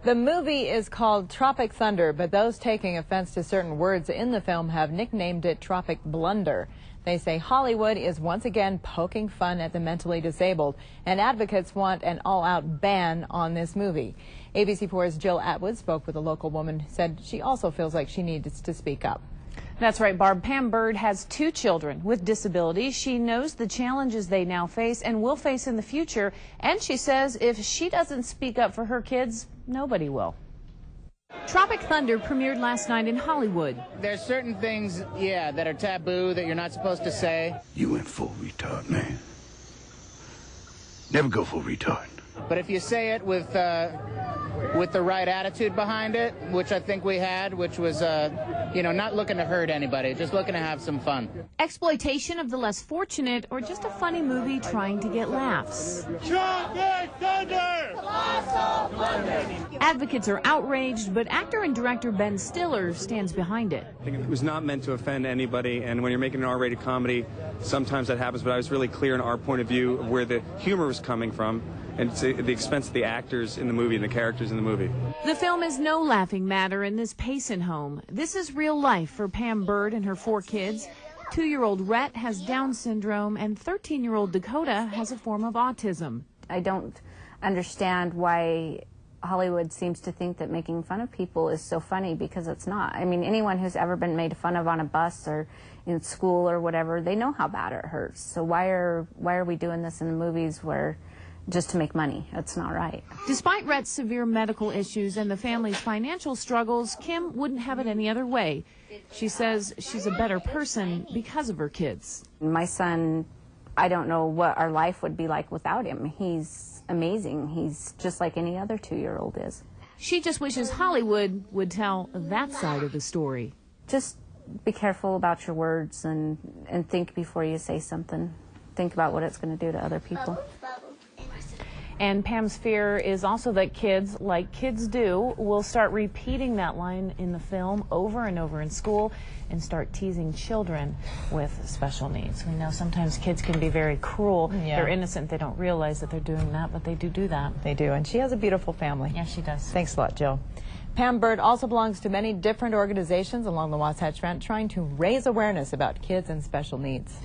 The movie is called Tropic Thunder, but those taking offense to certain words in the film have nicknamed it Tropic Blunder. They say Hollywood is once again poking fun at the mentally disabled, and advocates want an all-out ban on this movie. ABC4's Jill Atwood spoke with a local woman who said she also feels like she needs to speak up. That's right, Barb. Pam Bird has 2 children with disabilities. She knows the challenges they now face and will face in the future, and she says if she doesn't speak up for her kids, nobody will. Tropic Thunder premiered last night in Hollywood. There's certain things, that are taboo that you're not supposed to say. You went full retard, man. Never go full retard. But if you say it with the right attitude behind it, which I think we had, which was, not looking to hurt anybody, just looking to have some fun. Exploitation of the less fortunate, or just a funny movie trying to get laughs. Tropic Thunder! Advocates are outraged, but actor and director Ben Stiller stands behind it. I think it was not meant to offend anybody, and when you're making an R-rated comedy, sometimes that happens, but I was really clear in our point of view of where the humor was coming from, and it's at the expense of the actors in the movie and the characters in the movie. The film is no laughing matter in this Payson home. This is real life for Pam Bird and her 4 kids. 2-year-old Rhett has Down syndrome, and 13-year-old Dakota has a form of autism. I don't understand why Hollywood seems to think that making fun of people is so funny, because it's not. I mean, anyone who's ever been made fun of on a bus or in school or whatever, they know how bad it hurts. So why are we doing this in the movies where just to make money? It's not right. Despite Rhett's severe medical issues and the family's financial struggles, Kim wouldn't have it any other way. She says she's a better person because of her kids. My son, I don't know what our life would be like without him. He's amazing. He's just like any other 2-year-old is. She just wishes Hollywood would tell that side of the story. Just be careful about your words and think before you say something. Think about what it's going to do to other people. And Pam's fear is also that kids, like kids do, will start repeating that line in the film over and over in school and start teasing children with special needs. We know sometimes kids can be very cruel. Yeah. They're innocent. They don't realize that they're doing that, but they do that. They do, and she has a beautiful family. Yeah, she does. Thanks a lot, Jill. Pam Bird also belongs to many different organizations along the Wasatch Front trying to raise awareness about kids and special needs.